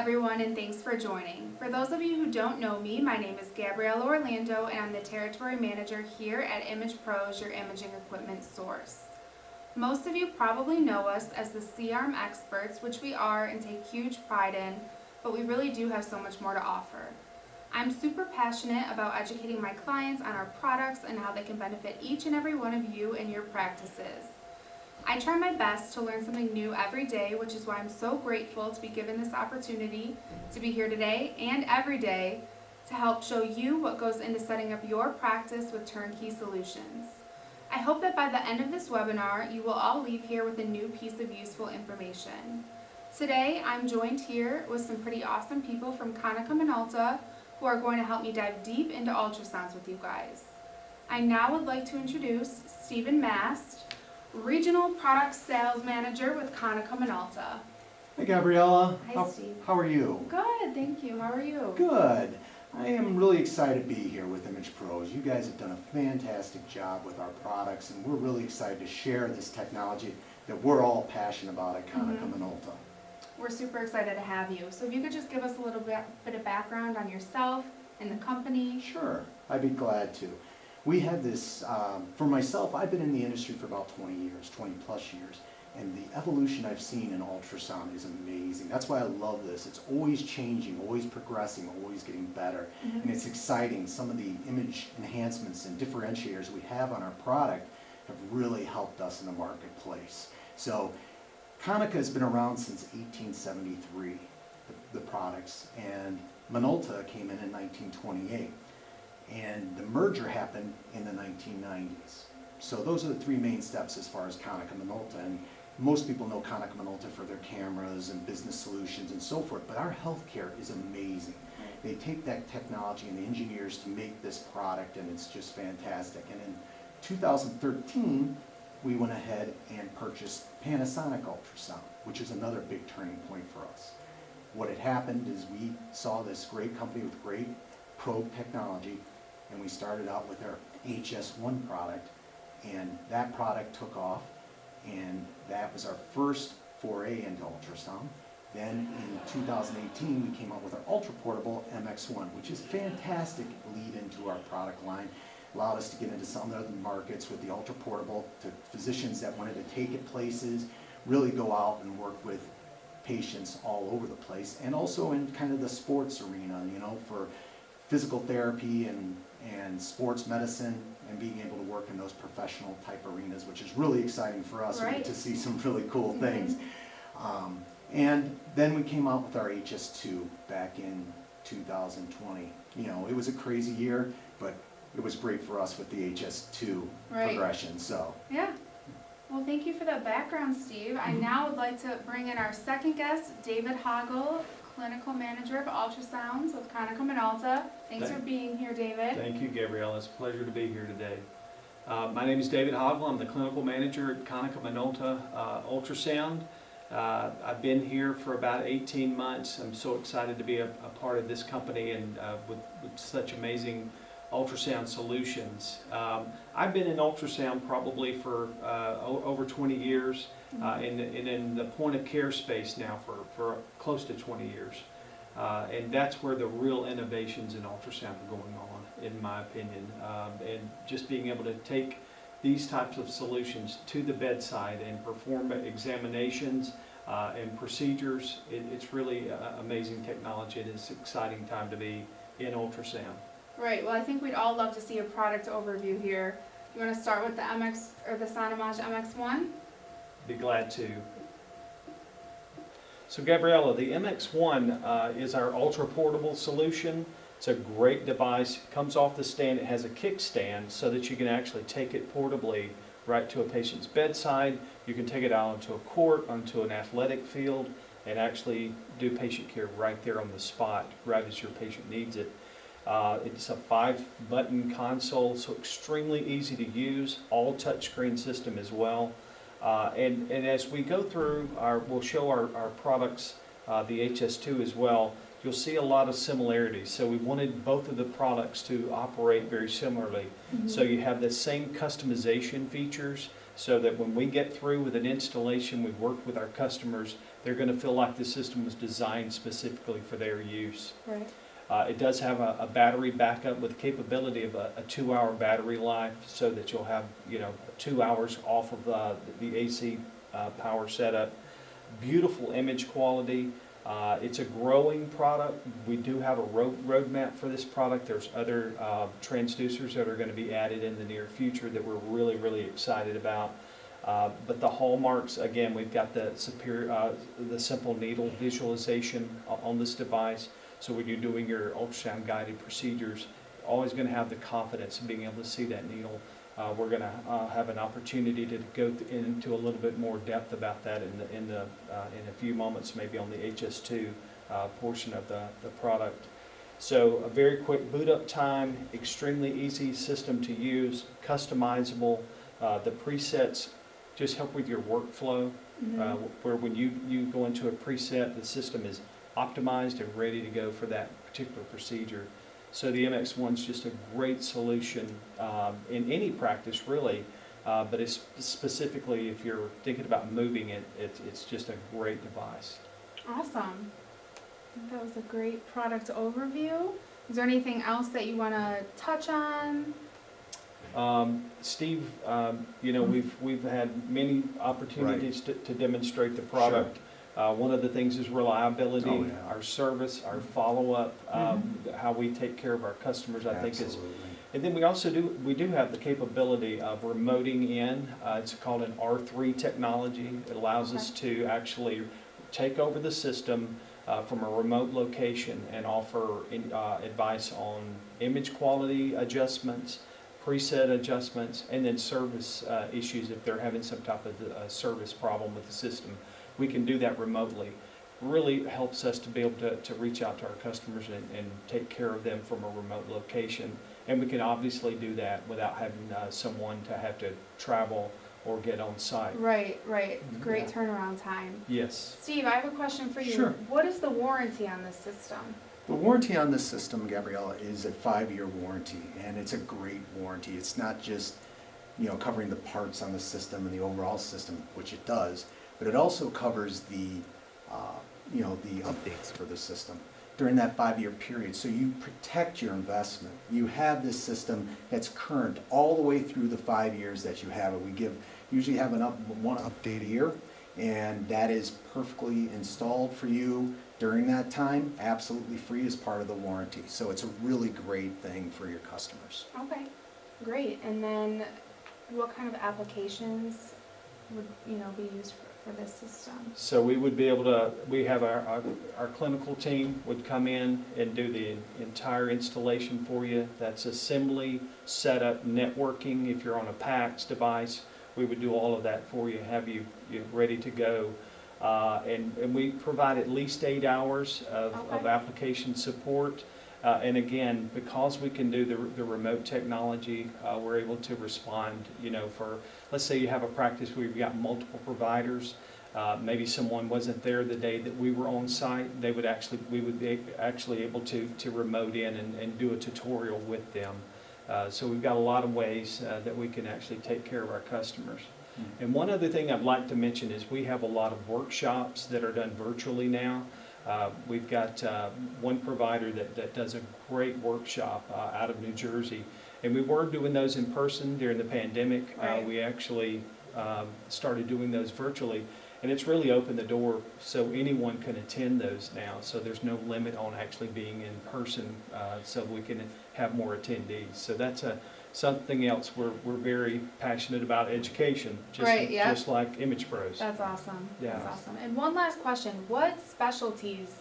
everyone, and thanks for joining. For those of you who don't know me, my name is Gabriella Orlando, and I'm the Territory Manager here at ImagPros, your imaging equipment source. Most of you probably know us as the C-arm experts, which we are and take huge pride in, but we really do have so much more to offer. I'm super passionate about educating my clients on our products and how they can benefit each and every one of you in your practices. I try my best to learn something new every day, which is why I'm so grateful to be given this opportunity to be here today and every day to help show you what goes into setting up your practice with turnkey solutions. I hope that by the end of this webinar, you will all leave here with a new piece of useful information. Today, I'm joined here with some pretty awesome people from Konica Minolta who are going to help me dive deep into ultrasounds with you guys. I now would like to introduce Stephen Mast, Regional Product Sales Manager with Konica Minolta. Hey Gabriella. Hi Steve. How are you? Good, thank you. How are you? Good. I am really excited to be here with ImagPros. You guys have done a fantastic job with our products, and we're really excited to share this technology that we're all passionate about at Konica Minolta. We're super excited to have you. So if you could just give us a little bit of background on yourself and the company. Sure, I'd be glad to. We have this, for myself, I've been in the industry for about 20 years, 20 plus years, and the evolution I've seen in ultrasound is amazing. That's why I love this. It's always changing, always progressing, always getting better, and it's exciting. Some of the image enhancements and differentiators we have on our product have really helped us in the marketplace. So Konica has been around since 1873, the products, and Minolta came in 1928. And the merger happened in the 1990s. So those are the three main steps as far as Konica Minolta. And most people know Konica Minolta for their cameras and business solutions and so forth, but our healthcare is amazing. They take that technology and the engineers to make this product, and it's just fantastic. And in 2013, we went ahead and purchased Panasonic Ultrasound, which is another big turning point for us. What had happened is we saw this great company with great probe technology, and we started out with our HS1 product, and that product took off, and that was our first foray into ultrasound. Then in 2018, we came out with our ultra-portable MX1, which is a fantastic lead into our product line. Allowed us to get into some other markets with the ultra-portable to physicians that wanted to take it places, really go out and work with patients all over the place, and also in kind of the sports arena, you know, for physical therapy and sports medicine, and being able to work in those professional type arenas, which is really exciting for us. Right. We get to see some really cool things. And then we came out with our HS2 back in 2020. You know, it was a crazy year, but it was great for us with the HS2 progression. So yeah. Well, thank you for that background, Steve. I now would like to bring in our second guest, David Hoggle, Clinical Manager of Ultrasounds with Konica Minolta. Thanks for being here, David. Thank you, Gabrielle. It's a pleasure to be here today. My name is David Hoggle. I'm the Clinical Manager at Konica Minolta Ultrasound. I've been here for about 18 months. I'm so excited to be a part of this company and with such amazing ultrasound solutions. I've been in ultrasound probably for over 20 years. And in the point of care space now for close to 20 years. And that's where the real innovations in ultrasound are going on, in my opinion. And just being able to take these types of solutions to the bedside and perform examinations and procedures, it's really amazing technology. It is an exciting time to be in ultrasound. Right, well I think we'd all love to see a product overview here. You want to start with the MX or the Sonomage MX1? Be glad to. So Gabriella, the MX1 is our ultra-portable solution. It's a great device. It comes off the stand. It has a kickstand so that you can actually take it portably right to a patient's bedside. You can take it out onto a court, onto an athletic field, and actually do patient care right there on the spot, right as your patient needs it. It's a 5-button console, so extremely easy to use, all touchscreen system as well. And as we go through, we'll show our products, the HS2 as well, you'll see a lot of similarities. So we wanted both of the products to operate very similarly. So you have the same customization features, so that when we get through with an installation, we work with our customers they're going to feel like the system was designed specifically for their use. Right. It does have a battery backup with the capability of a 2-hour battery life, so that you'll have 2 hours off of the AC power setup. Beautiful image quality. It's a growing product. We do have a roadmap for this product. There's other transducers that are going to be added in the near future that we're really, really excited about. But the hallmarks, again, we've got the simple needle visualization on this device. So when you're doing your ultrasound guided procedures, always going to have the confidence of being able to see that needle. We're going to have an opportunity to go into a little bit more depth about that in a few moments, maybe on the HS2 portion of the product. So a very quick boot up time, extremely easy system to use, customizable. The presets just help with your workflow, where when you go into a preset, the system is optimized and ready to go for that particular procedure. So the MX1's just a great solution in any practice, really, but it's specifically if you're thinking about moving it, it's just a great device. Awesome. I think that was a great product overview. Is there anything else that you want to touch on? Steve, we've had many opportunities to demonstrate the product. One of the things is reliability, our service, our follow-up, how we take care of our customers, I think is. And then we do have the capability of remoting in. It's called an R3 technology. It allows us to actually take over the system from a remote location and offer advice on image quality adjustments, preset adjustments, and then service issues if they're having some type of service problem with the system. We can do that remotely. Really helps us to be able to reach out to our customers and take care of them from a remote location. And we can obviously do that without having someone to have to travel or get on site. Right. Great turnaround time. Yes. Steve, I have a question for you. Sure. What is the warranty on this system? The warranty on this system, Gabriella, is a 5-year warranty, and it's a great warranty. It's not just covering the parts on the system and the overall system, which it does, but it also covers the updates for the system during that 5-year period. So you protect your investment. You have this system that's current all the way through the 5 years that you have it. We usually have one update a year, and that is perfectly installed for you during that time, absolutely free as part of the warranty. So it's a really great thing for your customers. Okay, great. And then what kind of applications would be used for this system? So we would be able to, we have our clinical team would come in and do the entire installation for you. That's assembly, setup, networking. If you're on a PACS device, we would do all of that for you, have you ready to go. And we provide at least 8 hours of application support. And again, because we can do the remote technology, we're able to respond, for, let's say you have a practice where you've got multiple providers, maybe someone wasn't there the day that we were on site, we would be actually able to remote in and do a tutorial with them. So we've got a lot of ways that we can actually take care of our customers. And one other thing I'd like to mention is we have a lot of workshops that are done virtually now. We've got one provider that does a great workshop out of New Jersey, and we were doing those in person during the pandemic. Right. We actually started doing those virtually, and it's really opened the door so anyone can attend those now. So there's no limit on actually being in person, so we can have more attendees. So that's something else we're very passionate about education, just like ImagPros. That's awesome. Yeah. That's awesome. And one last question. What specialties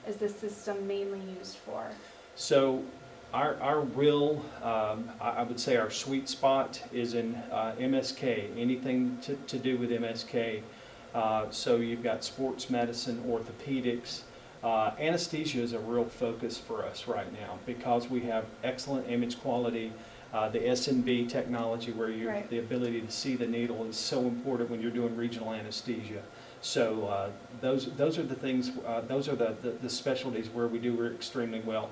is this system mainly used for? So our real, I would say our sweet spot is in MSK, anything to do with MSK. So you've got sports medicine, orthopedics. Anesthesia is a real focus for us right now because we have excellent image quality. The S&B technology, where the ability to see the needle, is so important when you're doing regional anesthesia. So those are the things. Those are the specialties where we do extremely well.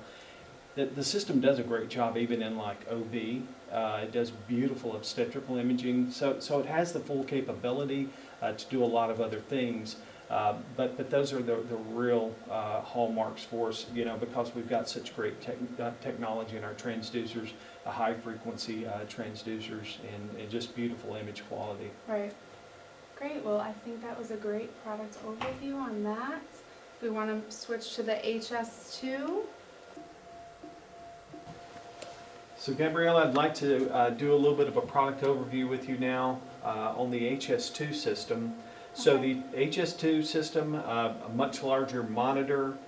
The system does a great job even in like OB. It does beautiful obstetrical imaging. So it has the full capability to do a lot of other things. But those are the real hallmarks for us, because we've got such great technology in our transducers, high frequency transducers, and just beautiful image quality. Right. Great. Well, I think that was a great product overview on that. We want to switch to the HS2. So Gabrielle, I'd like to do a little bit of a product overview with you now on the HS2 system. So Okay. the HS2 system, a much larger monitor.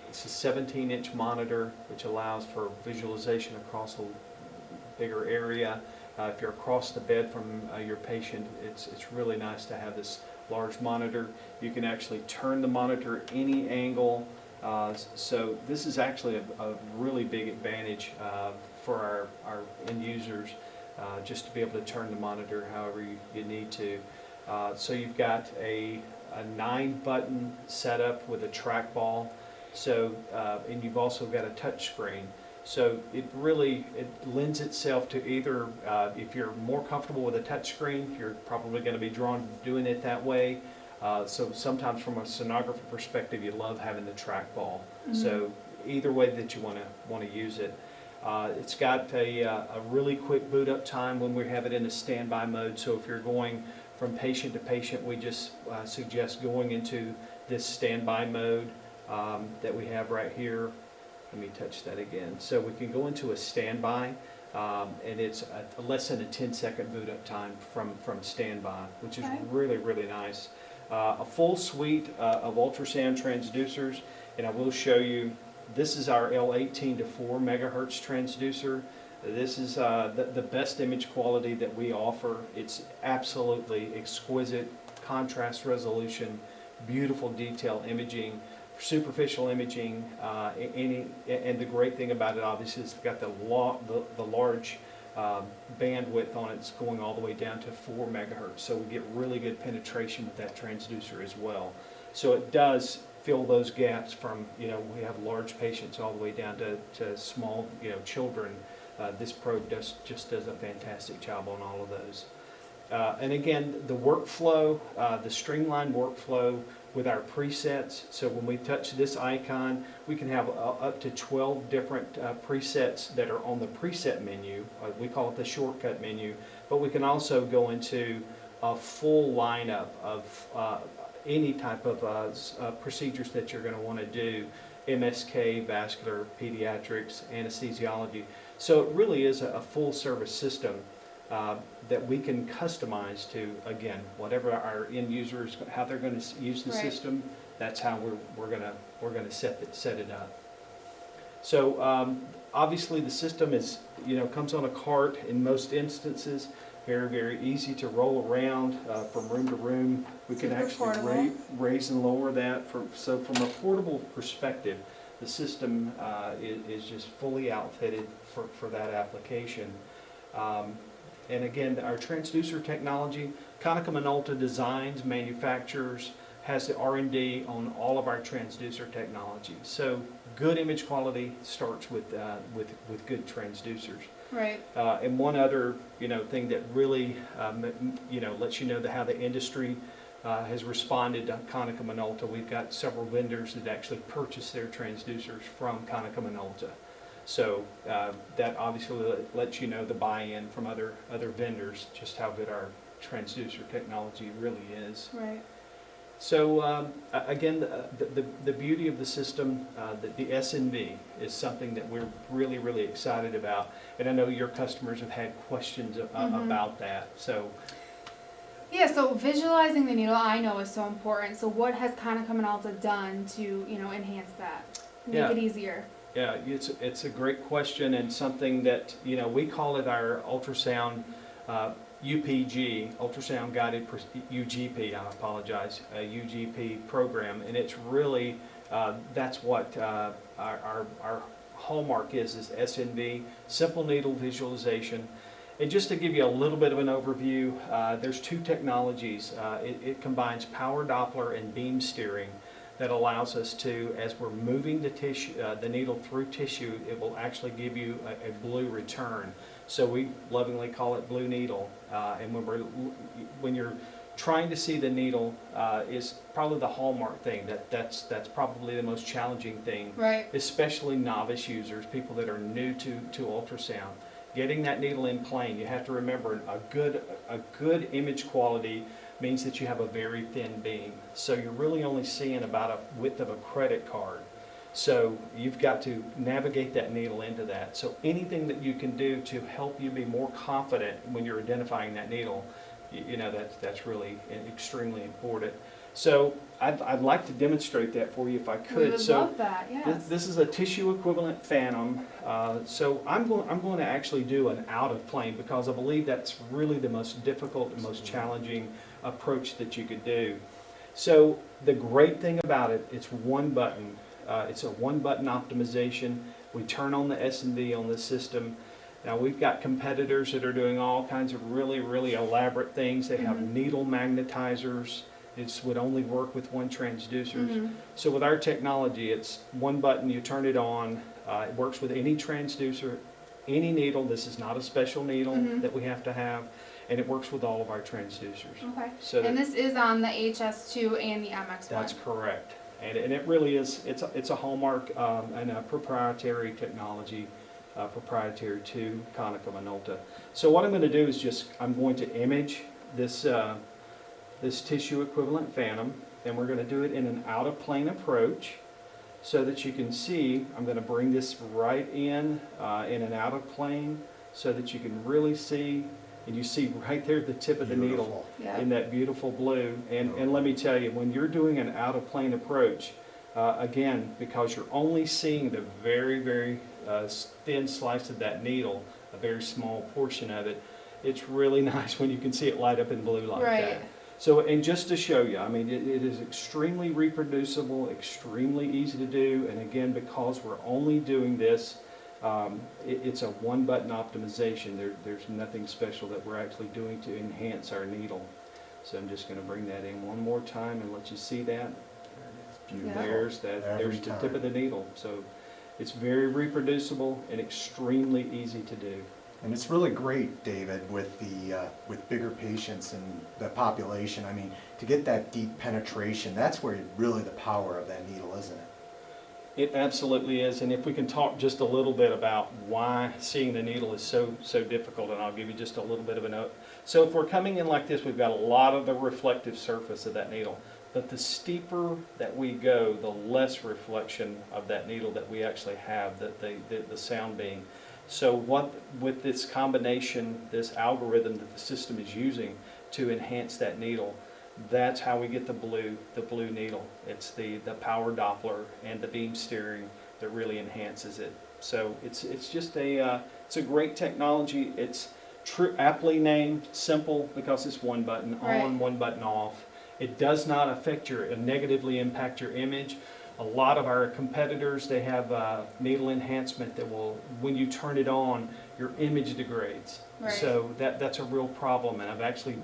It's a 17-inch monitor, which allows for visualization across a bigger area. If you're across the bed from your patient, it's really nice to have this large monitor. You can actually turn the monitor any angle. So this is actually a really big advantage for our end users, just to be able to turn the monitor however you need to. So you've got a 9-button setup with a trackball. So and you've also got a touch screen. So it lends itself to either, if you're more comfortable with a touch screen, you're probably going to be drawn to doing it that way. So sometimes from a sonographer perspective, you love having the trackball. So either way that you want to use it. It's got a really quick boot up time when we have it in a standby mode. So if you're going from patient to patient, we just suggest going into this standby mode that we have right here. Let me touch that again. So we can go into a standby, and it's less than a 10-second boot up time from standby, which is really nice. A full suite of ultrasound transducers, and I will show you. This is our L18 to 4 megahertz transducer. This is the best image quality that we offer. It's absolutely exquisite contrast resolution, beautiful detail imaging, superficial imaging, and the great thing about it obviously is it's got the large bandwidth on it. It's going all the way down to 4 megahertz, so we get really good penetration with that transducer as well. So it does fill those gaps from, we have large patients all the way down to small, children. This probe just does a fantastic job on all of those. And again, the workflow, the streamlined workflow with our presets. So when we touch this icon, we can have up to 12 different presets that are on the preset menu. We call it the shortcut menu, but we can also go into a full lineup of any type of procedures that you're going to want to do: MSK, vascular, pediatrics, anesthesiology. So it really is a full service system that we can customize to, again, whatever our end users, how they're going to use the system. That's how we're going to set it up. So obviously the system is, comes on a cart in most instances. Very easy to roll around from room to room. We can actually raise and lower that. So from a portable perspective, the system is just fully outfitted for that application. And again, our transducer technology, Konica Minolta designs, manufactures, has the R&D on all of our transducer technology. So good image quality starts with good transducers. Right. And one other, thing that really, lets you know how the industry has responded to Konica Minolta. We've got several vendors that actually purchase their transducers from Konica Minolta. So that obviously lets you know the buy-in from other vendors, just how good our transducer technology really is. Right. So again, the beauty of the system, the SNV is something that we're really excited about, and I know your customers have had questions about that. So yeah, so visualizing the needle, I know, is so important. So what has Konica Minolta done to enhance that, make it easier? Yeah, it's a great question, and something that we call it our ultrasound UPG, Ultrasound Guided UGP, I apologize, UGP program, and it's really, that's what our hallmark is SNV, simple needle visualization. And just to give you a little bit of an overview, there's two technologies. It combines power Doppler and beam steering that allows us to, as we're moving the tissue, the needle through tissue, it will actually give you a blue return. So we lovingly call it blue needle. And when you're trying to see the needle is probably the hallmark thing. That's probably the most challenging thing, Right. especially novice users, people that are new to ultrasound. Getting that needle in plane, you have to remember a good image quality means that you have a very thin beam. So you're really only seeing about a width of a credit card. So you've got to navigate that needle into that. So anything that you can do to help you be more confident when you're identifying that needle, you know, that's really extremely important. So I'd like to demonstrate that for you if I could. We would love that, yes. This is a tissue equivalent phantom. So I'm going to actually do an out of plane because I believe that's really the most difficult and most challenging approach that you could do. So the great thing about it, it's one button. It's a one button optimization. We turn on the S&D on the system. Now we've got competitors that are doing all kinds of really, really elaborate things. They have needle magnetizers. It would only work with one transducer. So with our technology, it's one button, you turn it on. It works with any transducer, any needle. This is not a special needle that we have to have. And it works with all of our transducers. Okay. So And this is on the HS2 and the MX1. that's correct. And it really is, it's a hallmark and a proprietary technology, proprietary to Konica Minolta. So what I'm going to do is I'm going to image this tissue equivalent phantom, and we're going to do it in an out of plane approach so that you can see. I'm going to bring this right in an out of plane so that you can really see, and you see right there the tip of the needle in that beautiful blue. And let me tell you, when you're doing an out of plane approach, again, because you're only seeing the very, very thin slice of that needle, a very small portion of it, it's really nice when you can see it light up in blue like that. So, and just to show you, I mean, it is extremely reproducible, extremely easy to do, and again, because we're only doing this, it's a one-button optimization. There's nothing special that we're actually doing to enhance our needle. So I'm just going to bring that in one more time and let you see that. There's the tip of the needle. So it's very reproducible and extremely easy to do. And it's really great, David, with bigger patients and the population. I mean, to get that deep penetration, that's where really the power of that needle, isn't it? It absolutely is, and if we can talk just a little bit about why seeing the needle is so difficult, and I'll give you just a little bit of a note. So if we're coming in like this, we've got a lot of the reflective surface of that needle, but the steeper that we go, the less reflection of that needle that we actually have, the sound being. So what with this combination, this algorithm that the system is using to enhance that needle, that's how we get the blue needle. It's the power Doppler and the beam steering that really enhances it. So it's just it's a great technology. It's aptly named, simple because it's one button on, one button off. It does not affect negatively impact your image. A lot of our competitors, they have needle enhancement that will, when you turn it on, your image degrades. So that's a real problem, and I've actually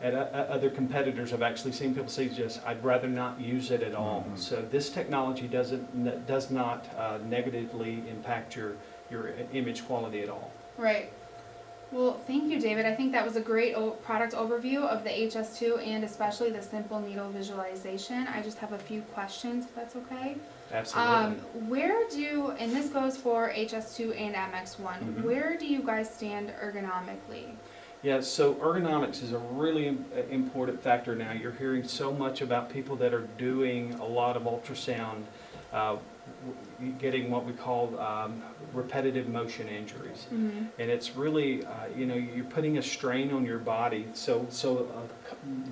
at other competitors, I've actually seen people say, I'd rather not use it at all. So this technology does not negatively impact your image quality at all. Right. Well, thank you, David. I think that was a great product overview of the HS2 and especially the simple needle visualization. I just have a few questions, if that's okay. Absolutely. And this goes for HS2 and MX1, where do you guys stand ergonomically? Yeah, so ergonomics is a really important factor now. You're hearing so much about people that are doing a lot of ultrasound, getting what we call repetitive motion injuries. And it's really, you're putting a strain on your body. So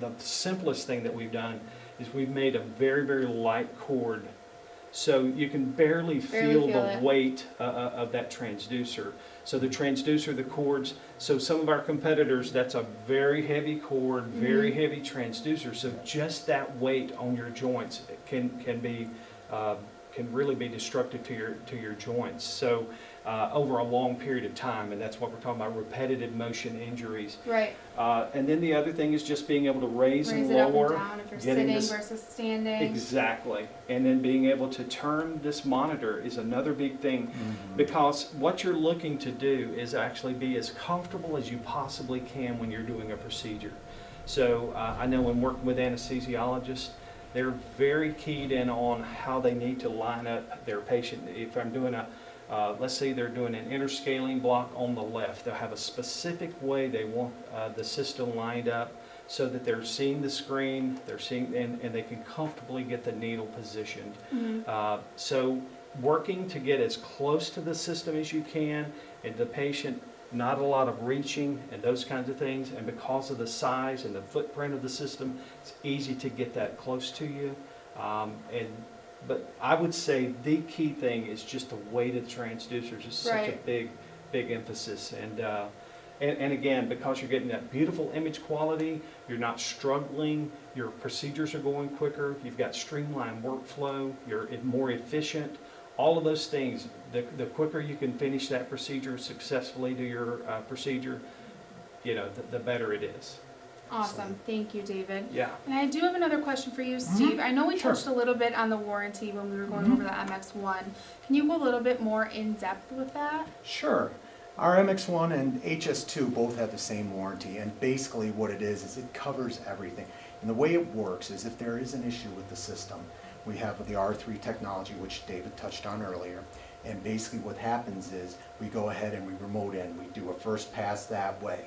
the simplest thing that we've done is we've made a very, very light cord. So you can barely feel the weight of that transducer. So the transducer, the cords, so some of our competitors, that's a very heavy cord, very heavy transducer. So just that weight on your joints can really be destructive to your joints. So over a long period of time, and that's what we're talking about, repetitive motion injuries. Right. And then the other thing is just being able to raise and it lower. Up and down if you're sitting versus standing. Exactly. And then being able to turn this monitor is another big thing, because what you're looking to do is actually be as comfortable as you possibly can when you're doing a procedure. So I know when working with anesthesiologists, they're very keyed in on how they need to line up their patient. If I'm doing let's say they're doing an interscaling block on the left, they'll have a specific way they want the system lined up so that they're seeing the screen, they're seeing, and they can comfortably get the needle positioned. So working to get as close to the system as you can, and the patient, not a lot of reaching and those kinds of things, and because of the size and the footprint of the system, it's easy to get that close to you. But I would say the key thing is just the weight of the transducers is such a big emphasis. And again, because you're getting that beautiful image quality, you're not struggling, your procedures are going quicker, you've got streamlined workflow, you're more efficient. All of those things, the quicker you can finish that procedure successfully, do your procedure, the better it is. Awesome. Thank you, David. Yeah. And I do have another question for you, Steve. I know we touched a little bit on the warranty when we were going over the MX1. Can you go a little bit more in depth with that? Sure. Our MX1 and HS2 both have the same warranty, and basically what it is it covers everything. And the way it works is if there is an issue with the system, we have the R3 technology, which David touched on earlier, and basically what happens is we go ahead and we remote in. We do a first pass that way.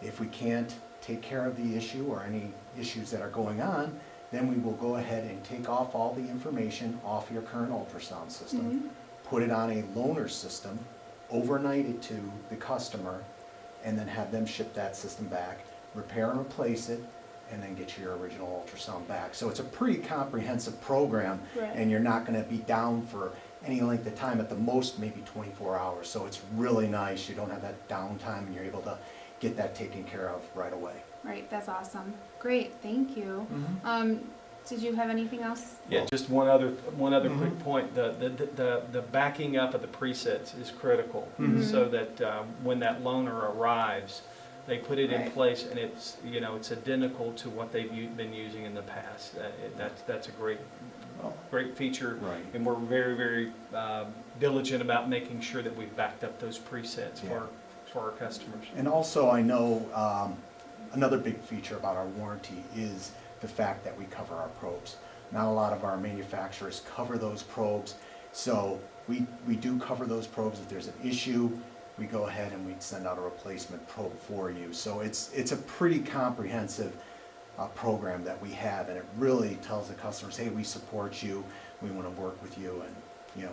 If we can't take care of the issue or any issues that are going on, then we will go ahead and take off all the information off your current ultrasound system, put it on a loaner system, overnight it to the customer, and then have them ship that system back, repair and replace it, and then get your original ultrasound back. So it's a pretty comprehensive program, and you're not going to be down for any length of time, at the most maybe 24 hours. So it's really nice. You don't have that downtime, and you're able to get that taken care of right away. Right, that's awesome. Great, thank you. Did you have anything else? Yeah, just one other quick point. The backing up of the presets is critical, so that when that loaner arrives, they put it in place, and it's identical to what they've been using in the past. That's a great feature, and we're very, very diligent about making sure that we've backed up those presets for our customers. And also, I know another big feature about our warranty is the fact that we cover our probes. Not a lot of our manufacturers cover those probes, so we do cover those probes. If there's an issue, we go ahead and we send out a replacement probe for you. So it's a pretty comprehensive program that we have, and it really tells the customers, hey, we support you, we want to work with you, and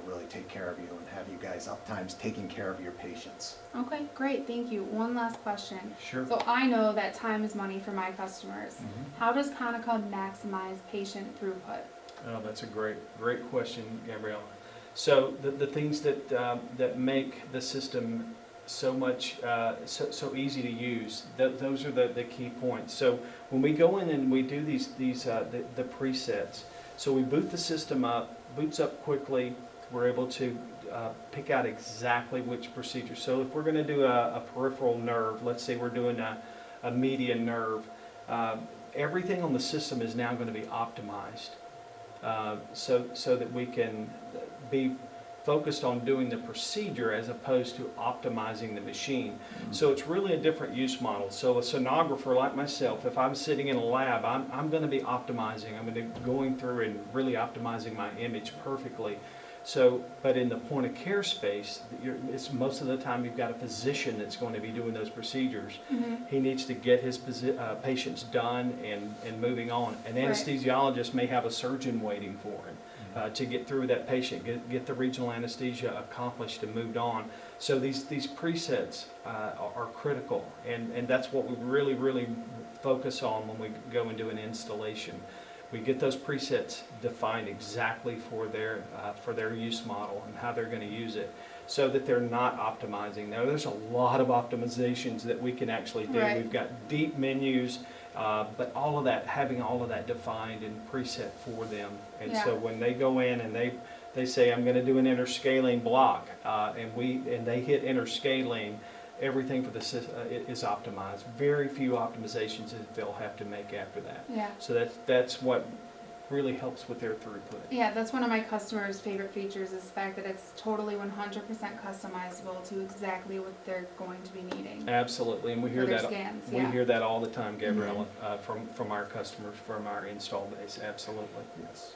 really take care of you and have you guys uptimes taking care of your patients. Okay, great, thank you. One last question. Sure. So I know that time is money for my customers. How does Konica maximize patient throughput? Oh, that's a great question, Gabriella. So the things that make the system so much so easy to use, those are the key points. So when we go in and we do the presets, so we boot the system up, boots up quickly. We're able to pick out exactly which procedure. So if we're going to do a peripheral nerve, let's say we're doing a median nerve, everything on the system is now going to be optimized so that we can be focused on doing the procedure as opposed to optimizing the machine. So it's really a different use model. So a sonographer like myself, if I'm sitting in a lab, I'm going to be optimizing. I'm going to be going through and really optimizing my image perfectly. So, but in the point of care space, it's most of the time you've got a physician that's going to be doing those procedures. He needs to get his patients done and moving on. An anesthesiologist may have a surgeon waiting for him to get through that patient, get the regional anesthesia accomplished and moved on. So these presets are critical, and that's what we really focus on when we go and do an installation. We get those presets defined exactly for their use model and how they're going to use it, so that they're not optimizing. Now, there's a lot of optimizations that we can actually do. We've got deep menus, but having all of that defined and preset for them. And so when they go in and they say, I'm going to do an interscaling block, and they hit interscaling, everything for the system is optimized. Very few optimizations that they'll have to make after that. So that's what really helps with their throughput. Yeah, that's one of my customers' favorite features is the fact that it's totally 100% customizable to exactly what they're going to be needing. Absolutely, and we for hear their that. scans. We Yeah. hear that all the time, Gabriella, from our customers, from our install base. Absolutely. Yes.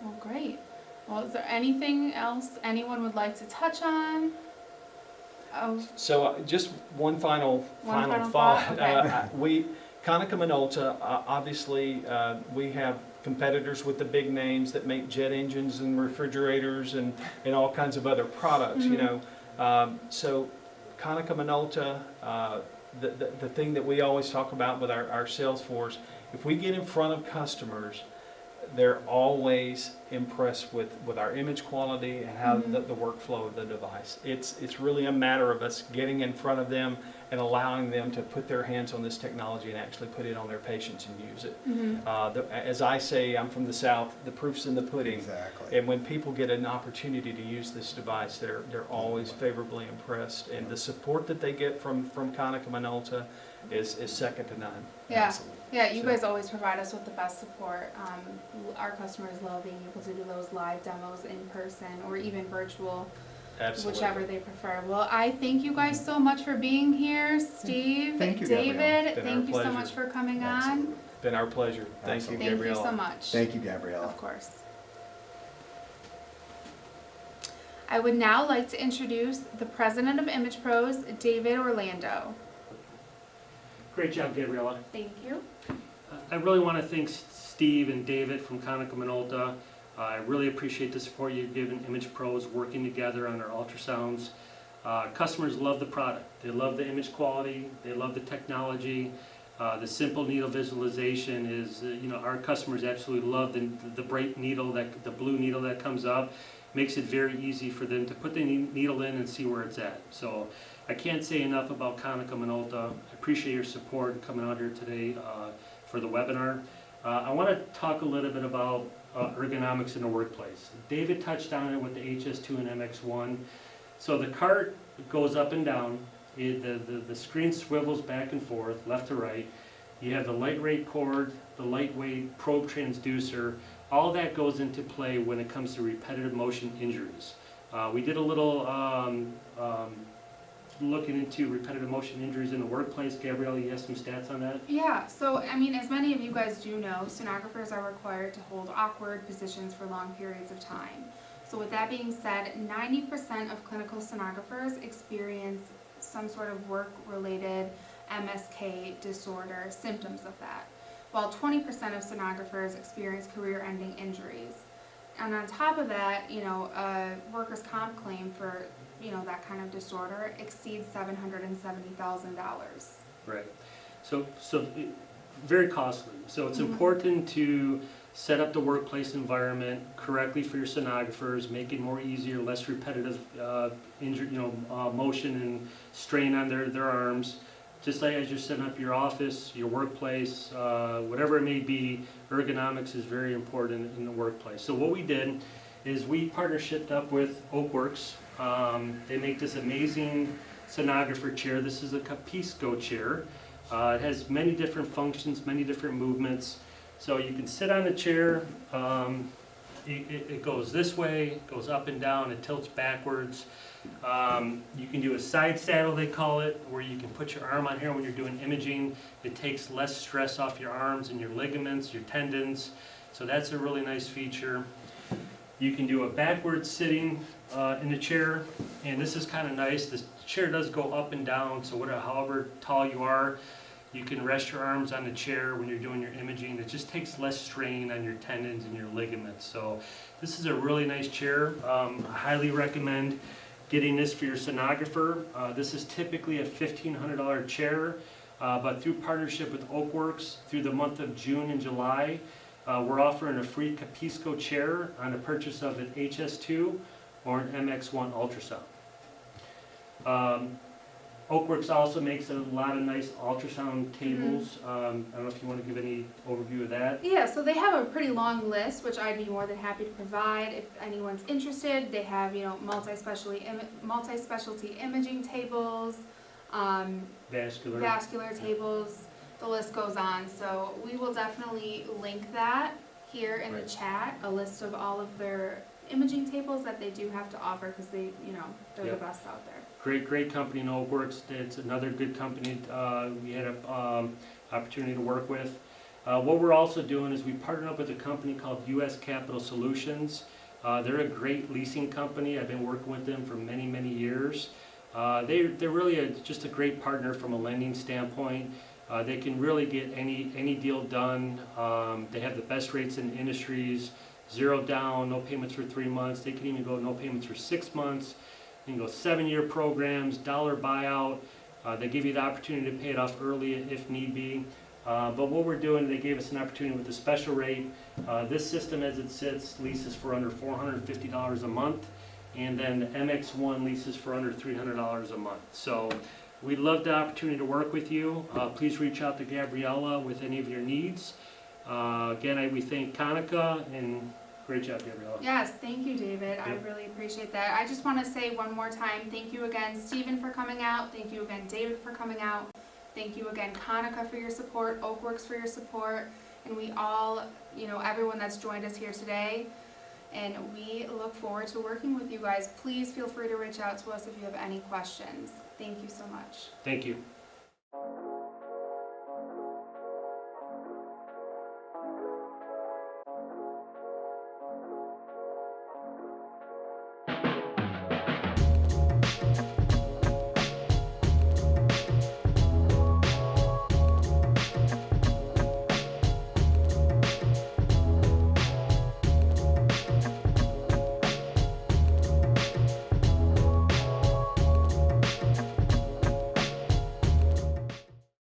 Well, great. Well, is there anything else anyone would like to touch on? Oh, So just one final final thought. thought? Okay. Konica Minolta, obviously, we have competitors with the big names that make jet engines and refrigerators and all kinds of other products, you Mhm. know. So Konica Minolta, the thing that we always talk about with our sales force, if we get in front of customers, they're always impressed with our image quality and how Mhm. the workflow of the device. It's really a matter of us getting in front of them and allowing them to put their hands on this technology and actually put it on their patients and use it. Mhm. As I say, I'm from the South, the proof's in the pudding. Exactly. And when people get an opportunity to use this device, they're always favorably impressed. And the support that they get from Konica Minolta is second to none. Yeah. Absolutely. Yeah, you So- guys always provide us with the best support. Our customers love being able to do those live demos in person or even virtual, Absolutely. whichever they prefer. Well, I thank you guys so much for being here. Steve, Thank you, Gabrielle. David, Been our thank you so pleasure. much for coming on. Absolutely. Been our pleasure. Thank you, Absolutely. Thank you Gabriella. so much. Thank you, Gabriella. Of course. I would now like to introduce the president of ImagPros, David Orlando. Great job, Gabriella. Thank you. I really want to thank Steve and David from Konica Minolta. I really appreciate the support you've given ImagPros working together on our ultrasounds. Customers love the product. They love the image quality. They love the technology. The simple needle visualization is, our customers absolutely love the bright needle, the blue needle that comes up. Makes it very easy for them to put the needle in and see where it's at. So I can't say enough about Konica Minolta. I appreciate your support coming out here today for the webinar. I want to talk a little bit about ergonomics in the workplace. David touched on it with the HS2 and MX1. So the cart goes up and down. The screen swivels back and forth, left to right. You have the light rate cord, the lightweight probe transducer. All that goes into play when it comes to repetitive motion injuries. We did a little looking into repetitive motion injuries in the workplace. Gabrielle, you have some stats on that? Yeah, so I mean, as many of you guys do know, sonographers are required to hold awkward positions for long periods of time. So with that being said, 90% of clinical sonographers experience some sort of work-related MSK disorder, symptoms of that, while 20% of sonographers experience career-ending injuries. And on top of that, a workers' comp claim for, that kind of disorder exceeds $770,000. Right. So very costly. So it's Mhm. important to set up the workplace environment correctly for your sonographers, make it more easier, less repetitive motion and strain on their arms. Just like as you're setting up your office, your workplace, whatever it may be, ergonomics is very important in the workplace. So what we did is we partnershiped up with Oakworks. They make this amazing sonographer chair. This is a Capisco chair. It has many different functions, many different movements. So you can sit on the chair, it goes this way, it goes up and down, it tilts backwards. You can do a side saddle, they call it, where you can put your arm on here when you're doing imaging. It takes less stress off your arms and your ligaments, your tendons. So that's a really nice feature. You can do a backward sitting in the chair, and this is kind of nice. This chair does go up and down, so however tall you are, you can rest your arms on the chair when you're doing your imaging. It just takes less strain on your tendons and your ligaments. So this is a really nice chair. I highly recommend getting this for your sonographer. This is typically a $1,500 chair, but through partnership with Oakworks, through the month of June and July, we're offering a free Capisco chair on the purchase of an HS2 or an MX1 ultrasound. Oakworks also makes a lot of nice ultrasound tables. I don't know if you want to give any overview of that. Yeah, so they have a pretty long list, which I'd be more than happy to provide if anyone's interested. They have, multi-specialty imaging tables, vascular tables. The list goes on. So we will definitely link that here in the Right. chat a list of all of their imaging tables that they do have to offer, because they, they're Yep. the best out there. Great company in Oak Works. It's another good company we had an opportunity to work with. What we're also doing is we partnered up with a company called US Capital Solutions. They're a great leasing company. I've been working with them for many years. They're really just a great partner from a lending standpoint. They can really get any deal done. They have the best rates in the industries, 0 down, no payments for 3 months. They can even go no payments for 6 months. You can go 7-year programs, dollar buyout. They give you the opportunity to pay it off early if need be. But what we're doing, they gave us an opportunity with a special rate. This system as it sits leases for under $450 a month. And then the MX1 leases for under $300 a month. So we'd love the opportunity to work with you. Please reach out to Gabriella with any of your needs. Again, we thank Konica, and great job, Gabriella. Yes, thank you, David. I Yep. really appreciate that. I just want to say one more time, thank you again, Stephen, for coming out. Thank you again, David, for coming out. Thank you again, Konica, for your support, Oakworks for your support, and we all, everyone that's joined us here today. And we look forward to working with you guys. Please feel free to reach out to us if you have any questions. Thank you so much. Thank you.